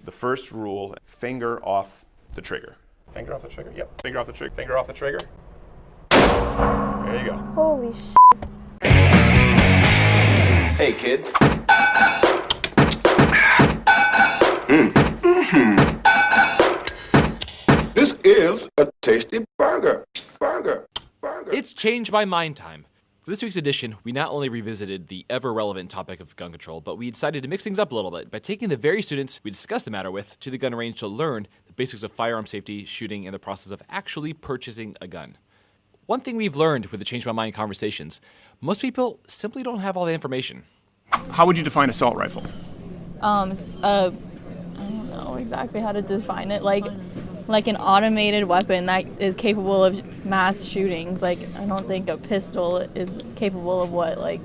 the first rule, finger off the trigger. Finger off the trigger? Yep. Finger off the trigger. Finger off the trigger. There you go. Holy sh**. Hey, kids. This is a tasty burger. It's Change My Mind time. For this week's edition, we not only revisited the ever-relevant topic of gun control, but we decided to mix things up a little bit by taking the very students we discussed the matter with to the gun range to learn the basics of firearm safety, shooting, and the process of actually purchasing a gun. One thing we've learned with the Change My Mind conversations, most people simply don't have all the information. How would you define assault rifle? I don't know exactly how to define it. Like an automated weapon that is capable of mass shootings. Like, I don't think a pistol is capable of what, like,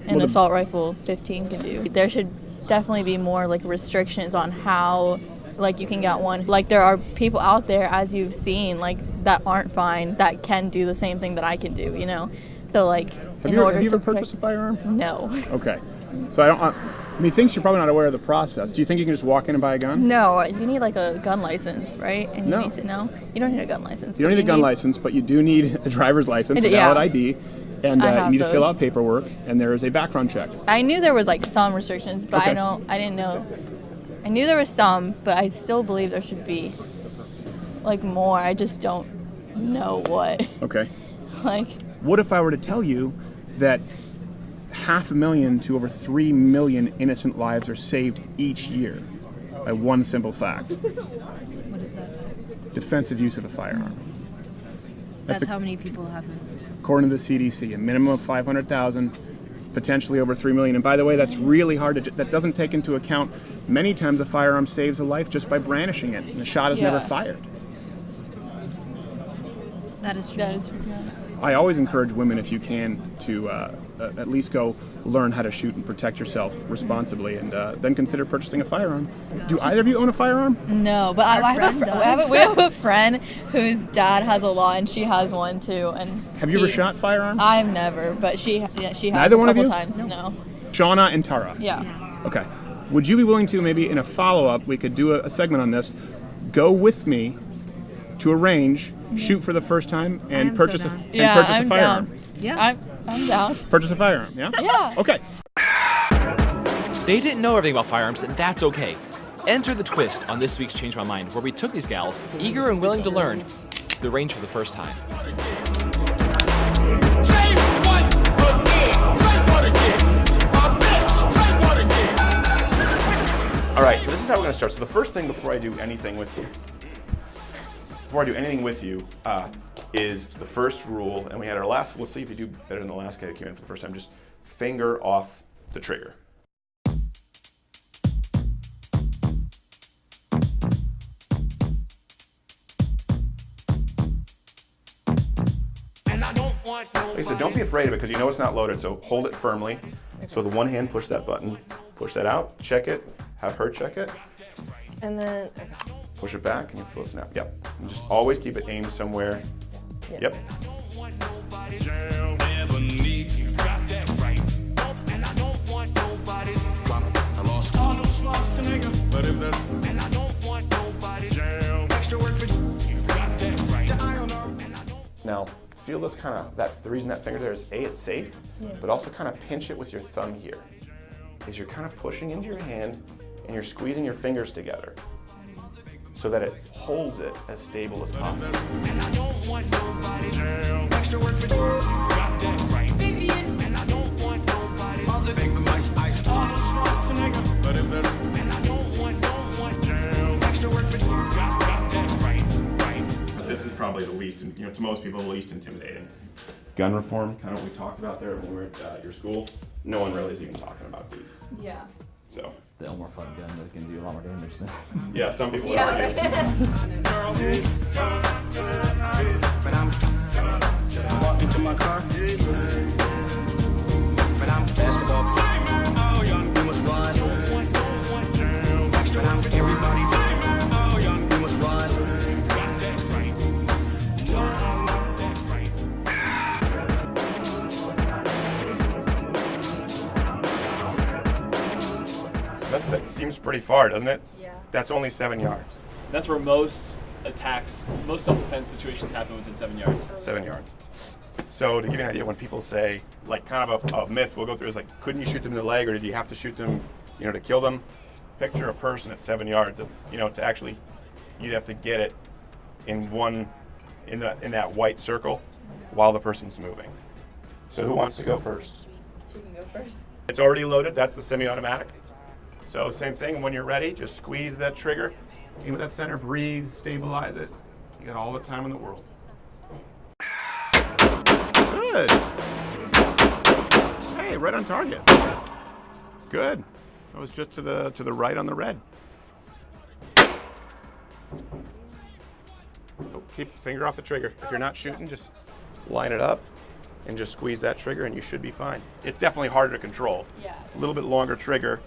an assault rifle 15 can do. There should definitely be more, like, restrictions on how, like, you can get one. Like, there are people out there, as you've seen, like, that aren't fine, that can do the same thing that I can do, you know? So, like, Have you ever purchased a firearm? No. Okay. So methinks you're probably not aware of the process. Do you think you can just walk in and buy a gun? No, you need like a gun license, right? And you No. need to know. You don't need a gun license. You don't need a gun license, but you do need a driver's license, a valid ID, and you need to fill out paperwork, and there is a background check. I knew there was like some restrictions, but Okay. I didn't know. I knew there was some, but I still believe there should be like more. I just don't know what. Okay. Like, What if I were to tell you that 500,000 to over 3 million innocent lives are saved each year by one simple fact? What is that? Defensive use of a firearm. That's how many people have it. According to the CDC, a minimum of 500,000, potentially over 3 million. And by the way, that's really hard to, that doesn't take into account many times a firearm saves a life just by brandishing it, and the shot is never fired. That is true. that is true. Yeah. I always encourage women, if you can, to at least go learn how to shoot and protect yourself responsibly, and then consider purchasing a firearm. Do either of you own a firearm? No, but I have we have a friend whose dad has a law, and she has one too. And Have you ever shot firearms? I've never, but she has Neither a one of couple you? times. No. Shauna and Tara. Yeah. Okay. Would you be willing to, maybe in a follow-up, we could do a segment on this, go with me to a range, shoot for the first time, and purchase a firearm? Down. Yeah. I'm down. Purchase a firearm, yeah? Yeah. Okay. They didn't know everything about firearms, and that's okay. Enter the twist on this week's Change My Mind, where we took these gals, eager and willing to learn, to the range for the first time. All right, so this is how we're going to start. So the first thing before I do anything with you, is the first rule, and we had our last, we'll see if you do better than the last guy who came in for the first time, just finger off the trigger. Like I said, don't be afraid of it because you know it's not loaded, so hold it firmly. So with one hand, push that button, push that out, check it, have her check it. And then Push it back and you feel a snap. Yep. And just always keep it aimed somewhere. Yep. Now, feel this kind of, the reason that finger there is A, it's safe, but also kind of pinch it with your thumb here. Is you're kind of pushing into your hand and you're squeezing your fingers together so that it holds it as stable as possible. This is probably the least, to most people, the least intimidating. Gun reform, kind of what we talked about there when we were at your school. No one really is even talking about these. yeah. So. The Elmer Fudd gun that can do a lot more damage than. Yeah, some people would argue. That seems pretty pretty far, doesn't it? Yeah. That's only 7 yards. That's where most attacks, most self-defense situations happen within 7 yards. 7 yards. So to give you an idea, when people say, like kind of a myth we'll go through is like, couldn't you shoot them in the leg or did you have to shoot them, to kill them? Picture a person at 7 yards. It's, to actually, you'd have to get it in that white circle while the person's moving. So who wants to go first? You can go first. It's already loaded. That's the semi-automatic. So same thing. When you're ready, just squeeze that trigger. Aim at that center. Breathe. Stabilize it. You got all the time in the world. Good. Hey, right on target. Good. That was just to the right on the red. Oh, keep the finger off the trigger. If you're not shooting, just line it up and just squeeze that trigger and you should be fine. It's definitely harder to control. Yeah. A little bit longer trigger,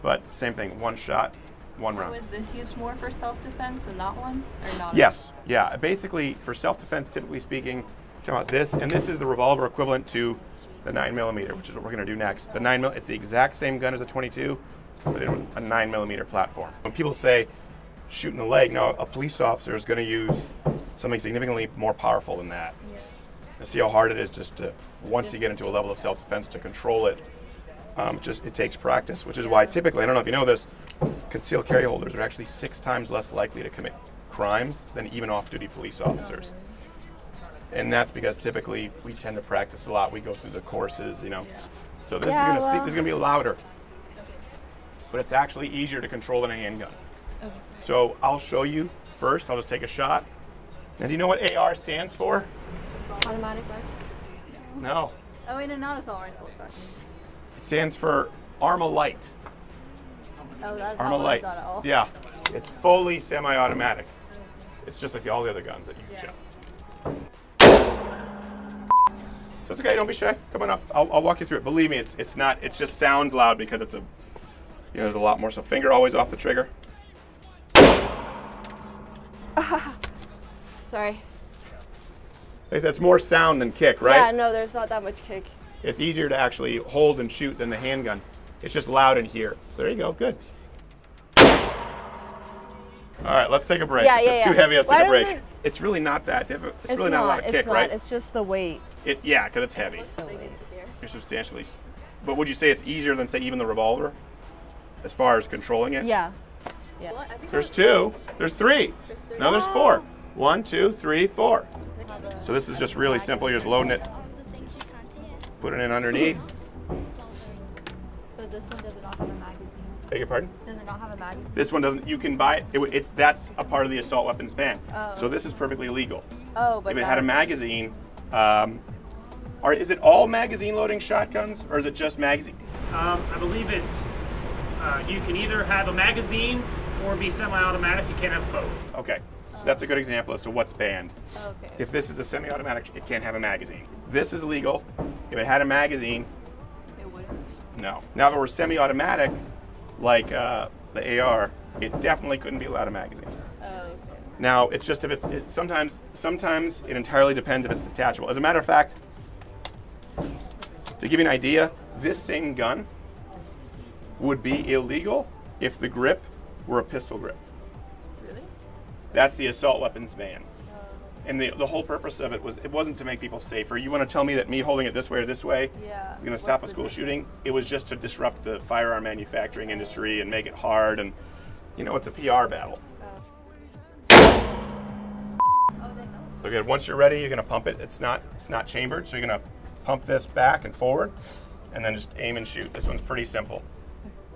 but same thing, one shot, one round. Was this used more for self-defense than that one, or not? Yes, yeah. Basically, for self-defense, typically speaking, talking about this, and this is the revolver equivalent to the 9mm, which is what we're going to do next. The 9mm, it's the exact same gun as a 22, but in a 9mm platform. When people say shoot in the leg, now a police officer is going to use something significantly more powerful than that. Yeah. And see how hard it is just to, once you get into a level of self-defense, to control it. It takes practice, which is why typically, I don't know if you know this, concealed carry holders are actually 6 times less likely to commit crimes than even off-duty police officers. And that's because typically we tend to practice a lot. We go through the courses, So this is gonna be louder, but it's actually easier to control than a handgun. Okay. So I'll show you first. I'll just take a shot. Now, do you know what AR stands for? Automatic rifle? No. Oh, wait, not assault rifle. Sorry. It stands for Armalite. Oh, that's Armalite. not at all. Yeah, it's fully semi-automatic. It's just like all the other guns that you've shot. So it's okay. Don't be shy. Come on up. I'll walk you through it. Believe me, it's not. It just sounds loud because it's there's a lot more. So finger always off the trigger. Sorry. It's more sound than kick, right? Yeah, no, there's not that much kick. It's easier to actually hold and shoot than the handgun. It's just loud in here. So there you go. Good. All right, let's take a break. Yeah, if it's too heavy, let's take a break. It's really not that difficult. It's really not a lot of kick, right? It's just the weight. Yeah, because it's heavy. You're substantially. But would you say it's easier than, say, even the revolver, as far as controlling it? Yeah. There's 2. There's 3. No, there's 4. 1, 2, 3, 4. So this is just really simple. You're just loading it. Put it in underneath. So this one does not have a magazine? Beg your pardon? Does it not have a magazine? This one doesn't. You can buy it. That's a part of the assault weapons ban. Oh. So this is perfectly legal. Oh, but if it had a magazine, is it all magazine loading shotguns, or is it just magazine? I believe it's you can either have a magazine or be semi-automatic. You can't have both. Okay, so that's a good example as to what's banned. Okay. If this is a semi-automatic, it can't have a magazine. This is legal. If it had a magazine, it wouldn't. No. Now, if it were semi-automatic, like the AR, it definitely couldn't be allowed a magazine. Oh, okay. Now, it's just if sometimes it entirely depends if it's detachable. As a matter of fact, to give you an idea, this same gun would be illegal if the grip were a pistol grip. Really? That's the assault weapons ban. And the whole purpose of it wasn't to make people safer. You want to tell me that me holding it this way or this way is going to stop a school shooting? It was just to disrupt the firearm manufacturing industry and make it hard, and it's a PR battle. Okay, once you're ready, you're going to pump it. It's not chambered, so you're going to pump this back and forward, and then just aim and shoot. This one's pretty simple.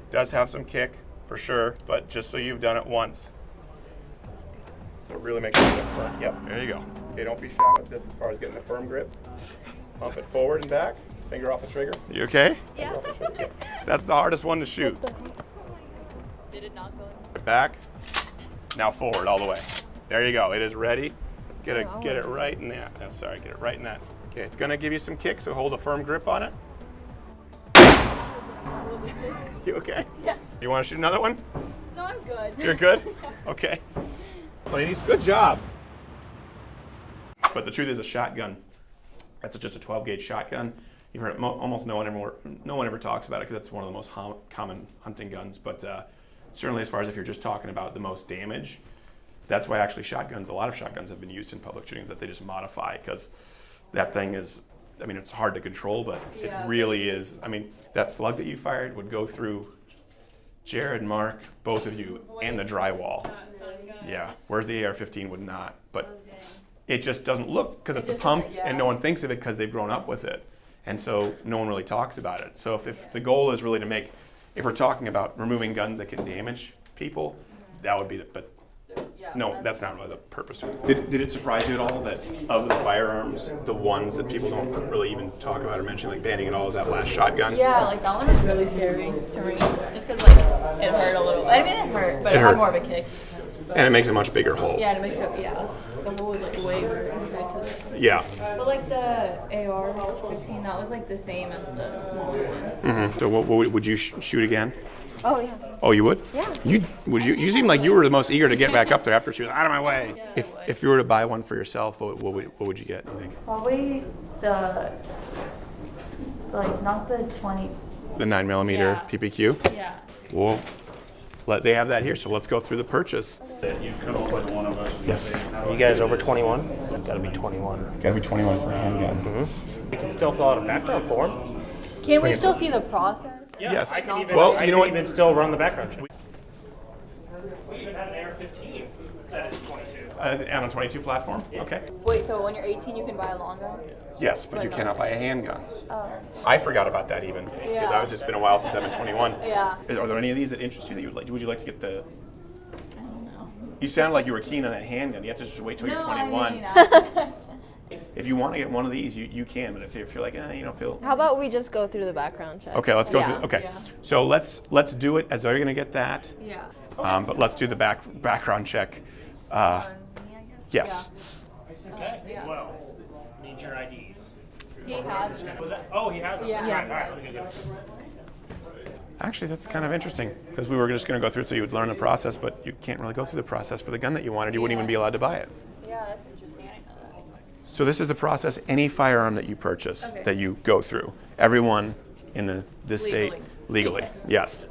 Does have some kick for sure, but just so you've done it once. So really make sure you get firm. Yep, there you go. Okay, don't be shy with this as far as getting the firm grip. Pump it forward and back. Finger off the trigger. You okay? Yeah. That's the hardest one to shoot. Did it not go in? Back. Now forward all the way. There you go. It is ready. Get it right in that. Oh, sorry, get it right in that. Okay, it's gonna give you some kick, so hold a firm grip on it. You okay? Yeah. You want to shoot another one? No, I'm good. You're good? Okay. Ladies, good job. But the truth is, a shotgun, that's just a 12-gauge shotgun. You've heard it, almost no one ever talks about it because it's one of the most common hunting guns. But certainly as far as if you're just talking about the most damage, that's why actually a lot of shotguns have been used in public shootings, that they just modify, because that thing is, I mean, it's hard to control, but it really is. I mean, that slug that you fired would go through Jared, Mark, both of you, and the drywall. Yeah, whereas the AR-15 would not. But it just doesn't look, because it's a pump, and no one thinks of it because they've grown up with it. And so no one really talks about it. So if the goal is really to make, if we're talking about removing guns that can damage people, that would be the, but no, that's not really the purpose. Did it surprise you at all that of the firearms, the ones that people don't really even talk about or mention, like banning it all, is that last shotgun? Yeah, like that one was really scary to me, just because like it hurt a little. I mean, it hurt, but it had more of a kick. And it makes a much bigger hole. Yeah, it makes it, the hole was like way bigger. Yeah. But like the AR-15, that was like the same as the smaller ones. So what would you shoot again? Oh yeah. Oh, you would? Yeah. You seem like you were the most eager to get back up there after she was out of my way. Yeah, If you were to buy one for yourself, what would you get, do you think? Probably the, like, not the 20. The 9mm PPQ? Yeah. Well, they have that here, so let's go through the purchase. You come up with one of us. Yes. You guys over 21? Gotta be 21. Gotta be 21 for a handgun. You can still fill out a background form. Can we still see the process? Yeah, Yes. I can even, Well, I you know can what? even still run the background check. We even have an AR-15 that is 22. On a 22 platform? Okay. Wait, so when you're 18, you can buy a long gun? Yes, but you cannot buy a handgun. Oh. I forgot about that even, because I was just been a while since I've been 21. Yeah. Are there any of these that interest you that you would like? Would you like to get the? I don't know. You sound like you were keen on that handgun. You have to just wait till you're 21. I mean, If you want to get one of these, you can. But if you're like, you don't feel. How about we just go through the background check? Okay, let's go Yeah. through. Okay, Yeah. so let's do it as though you're going to get that. yeah. But let's do the background check. Yes. Okay. Yeah. Well, need your IDs. He has them. Was that? Oh, he has them. Yeah. That's right. All right. Let me go get them. Actually, that's kind of interesting, because we were just going to go through it so you would learn the process, but you can't really go through the process for the gun that you wanted. You wouldn't even be allowed to buy it. Yeah, that's interesting. I didn't know that. So this is the process, any firearm that you purchase, that you go through. Everyone in this state, legally, yes.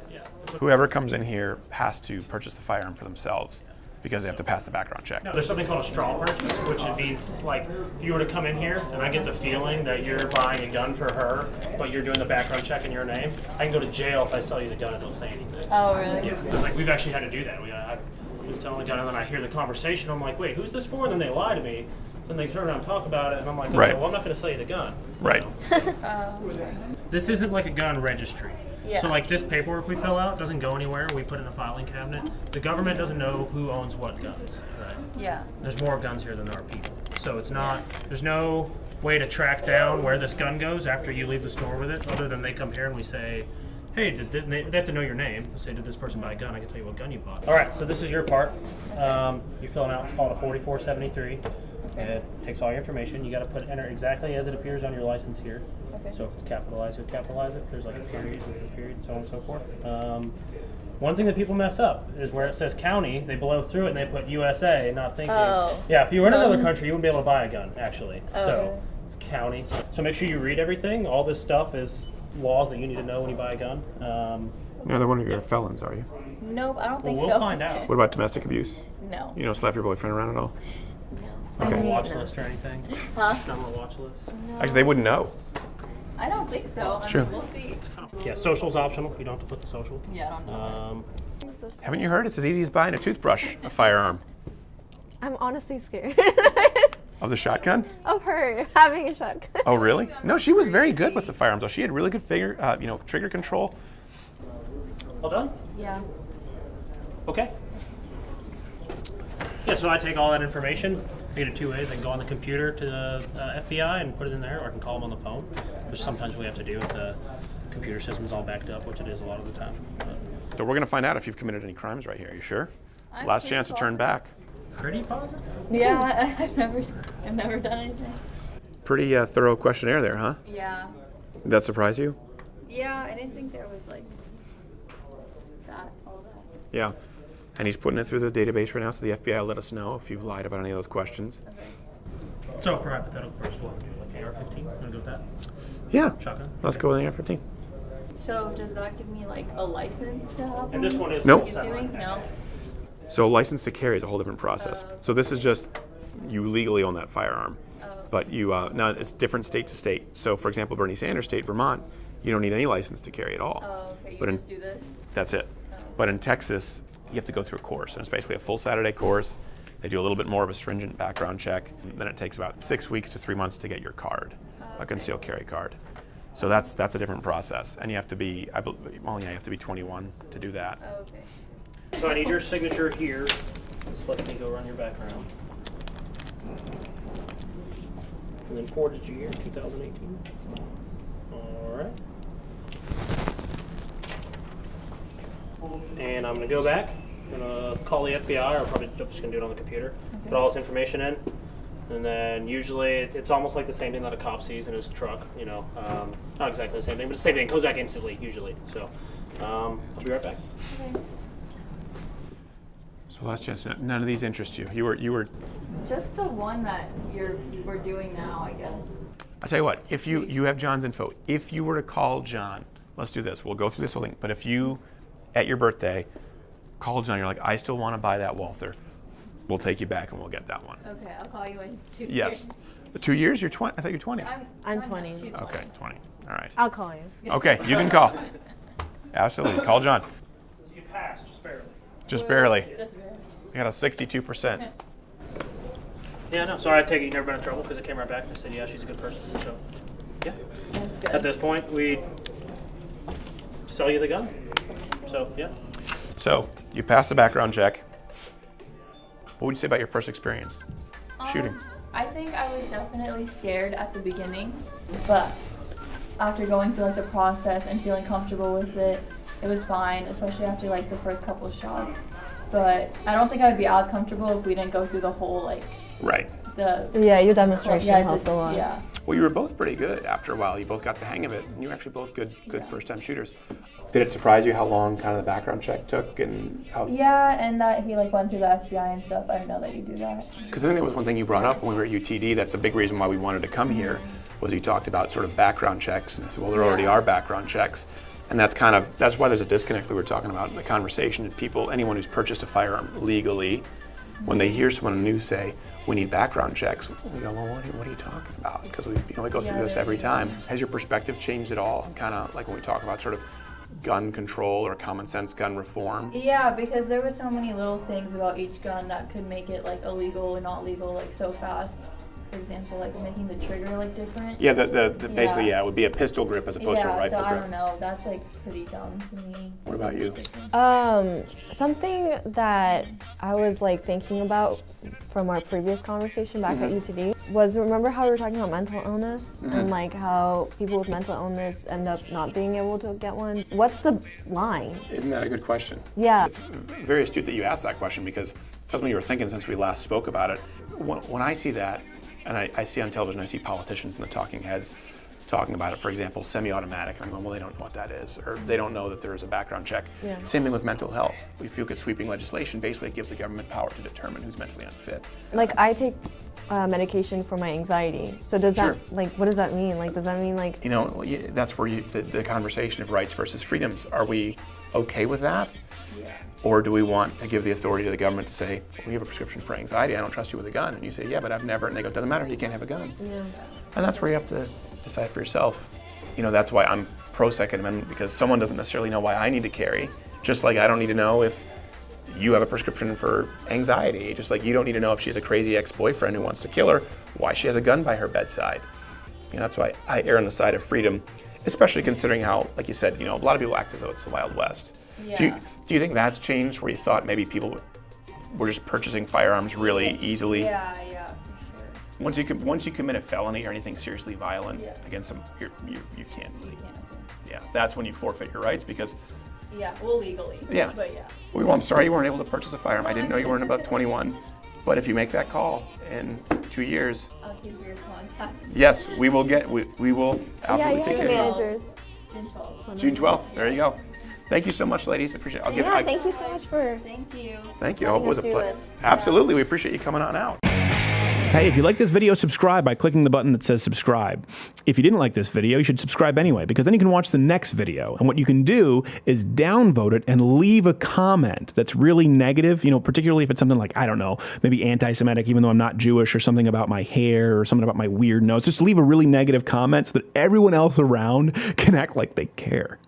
Whoever comes in here has to purchase the firearm for themselves, because they have to pass the background check. No, there's something called a straw purchase, which it means, like, if you were to come in here and I get the feeling that you're buying a gun for her, but you're doing the background check in your name, I can go to jail if I sell you the gun and don't say anything. Oh, really? Yeah, so, like, we've actually had to do that. I was selling the gun, and then I hear the conversation. I'm like, wait, who's this for? And then they lie to me. Then they turn around and talk about it, and I'm like, okay, Right. well, I'm not going to sell you the gun. Right. This isn't like a gun registry. Yeah. So like this paperwork we fill out doesn't go anywhere. We put it in a filing cabinet. The government doesn't know who owns what guns. Right? Yeah. There's more guns here than there are people. So it's not, there's no way to track down where this gun goes after you leave the store with it, other than they come here and we say, hey, they have to know your name. They say, did this person buy a gun? I can tell you what gun you bought. All right, so this is your part. You're filling out, it's called a 4473. It takes all your information. You got to enter exactly as it appears on your license here. Okay. So if it's capitalized, you'll capitalize it. There's like a period, with a period, so on and so forth. One thing that people mess up is where it says county, they blow through it and they put USA, not thinking. Oh. Yeah, if you were in another country, you wouldn't be able to buy a gun, actually. Okay. So it's county. So make sure you read everything. All this stuff is laws that you need to know when you buy a gun. Neither one of you are felons, are you? Nope, I don't think We'll so. find out. What about domestic abuse? No. You don't slap your boyfriend around at all? Not on a watch list or anything? Huh? Not on a watch list? Actually, they wouldn't know. I don't think so. True. We'll see. Yeah, social's optional. You don't have to put the social. Yeah, I don't know. Haven't you heard? It's as easy as buying a toothbrush, a firearm. I'm honestly scared Of the shotgun? of her having a shotgun. Oh, really? No, she was very good with the firearms, though. She had really good trigger control. All done? Yeah. Okay. Yeah, so I take all that information. I get it two ways. I can go on the computer to the FBI and put it in there, or I can call them on the phone, which sometimes we have to do if the computer system's all backed up, which it is a lot of the time. So we're going to find out if you've committed any crimes right here. Are you sure? Last chance to turn back. Pretty positive? Yeah, I've never done anything. Pretty thorough questionnaire there, huh? Yeah. Did that surprise you? Yeah, I didn't think there was like all that. Yeah. And he's putting it through the database right now, so the FBI will let us know if you've lied about any of those questions. Okay. So for hypothetical purpose, what would you like AR-15? Want to go with that? Yeah. Shotgun? Let's go with the AR-15. So does that give me like a license to have? And this one is Nope. still doing? semi-automatic. No. So license to carry is a whole different process. So this is just you legally own that firearm, but you now it's different state to state. So for example, Bernie Sanders state, Vermont, you don't need any license to carry at all. Oh, okay. You But just do this. That's it. But in Texas, you have to go through a course, and it's basically a full Saturday course. They do a little bit more of a stringent background check. Then it takes about 6 weeks to 3 months to get your card, a concealed carry card. So that's a different process, and you have to be, you have to be 21 to do that. Oh, okay. So I need your signature here. This lets me go run your background. And then 4-digit year, 2018. All right. And I'm going to go back. I'm going to call the FBI, or probably just going to do it on the computer. Put all this information in. And then usually it's almost like the same thing that a cop sees in his truck, you know. Not exactly the same thing, but it's the same thing. It goes back instantly, usually. So I'll be right back. Okay. So last chance, none of these interest you. You were. Just the one that we're doing now, I guess. I tell you what, if you have John's info, if you were to call John, let's do this. We'll go through this whole thing. But if you, at your birthday, call John, you're like, I still want to buy that Walther. We'll take you back and we'll get that one. Okay, I'll call you in 2 years. Yes. 2 years? You're 20. I thought you're 20. I'm 20. She's Okay, 20. All right. I'll call you. Okay, you can call. Absolutely. Call John. You passed, just barely. Just barely. Just barely. I got a 62%. Yeah, no, sorry, I take it you never been in trouble because I came right back and I said, yeah, she's a good person. So, yeah. That's good. At this point, we sell you the gun. So, yeah. So, you passed the background check. What would you say about your first experience shooting? I think I was definitely scared at the beginning, but after going through like the process and feeling comfortable with it, it was fine, especially after like the first couple of shots. But I don't think I would be as comfortable if we didn't go through the whole like Right. Yeah, your demonstration yeah, helped a lot. Yeah. Well, you were both pretty good after a while. You both got the hang of it, and you were actually both good first-time shooters. Did it surprise you how long kind of the background check took and how? Yeah, and that he like went through the FBI and stuff. I didn't know that you do that. Because I think that was one thing you brought up when we were at UTD. That's a big reason why we wanted to come here, was you talked about sort of background checks. And I said, well, there already are background checks. And that's why there's a disconnect we were talking about in the conversation. People, anyone who's purchased a firearm legally, when they hear someone new say, we need background checks, we go, well, what are you talking about? Because we go through this every time. Has your perspective changed at all? Kind of like when we talk about sort of gun control or common sense gun reform? Yeah, because there were so many little things about each gun that could make it like illegal or not legal like so fast. For example, like making the trigger like different. Yeah, basically, it would be a pistol grip as opposed to a rifle so grip. I don't know. That's like pretty dumb to me. What about you? Something that I was like thinking about from our previous conversation back at UTD was, remember how we were talking about mental illness and like how people with mental illness end up not being able to get one? What's the line? Isn't that a good question? Yeah. It's very astute that you asked that question, because that's something you were thinking since we last spoke about it. When I see that, and I see on television, I see politicians and the talking heads talking about it, for example, semi-automatic, and I'm going, well, they don't know what that is, or they don't know that there is a background check. Yeah. Same thing with mental health. If you look at sweeping legislation, basically it gives the government power to determine who's mentally unfit. Like I take medication for my anxiety. So does that, Sure. like, what does that mean? Like, does that mean like... You know, that's where the conversation of rights versus freedoms. Are we okay with that? Yeah. Or do we want to give the authority to the government to say, well, we have a prescription for anxiety, I don't trust you with a gun. And you say, yeah, but I've never, and they go, doesn't matter, you can't have a gun. Yeah. And that's where you have to decide for yourself. You know, that's why I'm pro Second Amendment, because someone doesn't necessarily know why I need to carry, just like I don't need to know if you have a prescription for anxiety, just like you don't need to know if she has a crazy ex-boyfriend who wants to kill her, why she has a gun by her bedside. You know, that's why I err on the side of freedom, especially considering how, like you said, you know, a lot of people act as though it's the Wild West. Yeah. Do you think that's changed, where you thought maybe people were just purchasing firearms really easily? Yeah, for sure. Once you commit a felony or anything seriously violent against them, you can't. Yeah, that's when you forfeit your rights, because. Yeah, well, legally. Yeah. But yeah. Well, I'm sorry you weren't able to purchase a firearm. I didn't know you weren't above 21. But if you make that call in 2 years, I'll keep your contact. yes, we will absolutely take care of you. managers. June 12th. There you go. Thank you so much, ladies. Appreciate it. Thank you so much for... Thank you. Thank you. I hope it was a letting us do pleasure. this. Absolutely. We appreciate you coming on out. Hey, if you like this video, subscribe by clicking the button that says subscribe. If you didn't like this video, you should subscribe anyway, because then you can watch the next video. And what you can do is downvote it and leave a comment that's really negative, you know, particularly if it's something like, I don't know, maybe anti-Semitic, even though I'm not Jewish, or something about my hair, or something about my weird nose. Just leave a really negative comment so that everyone else around can act like they care.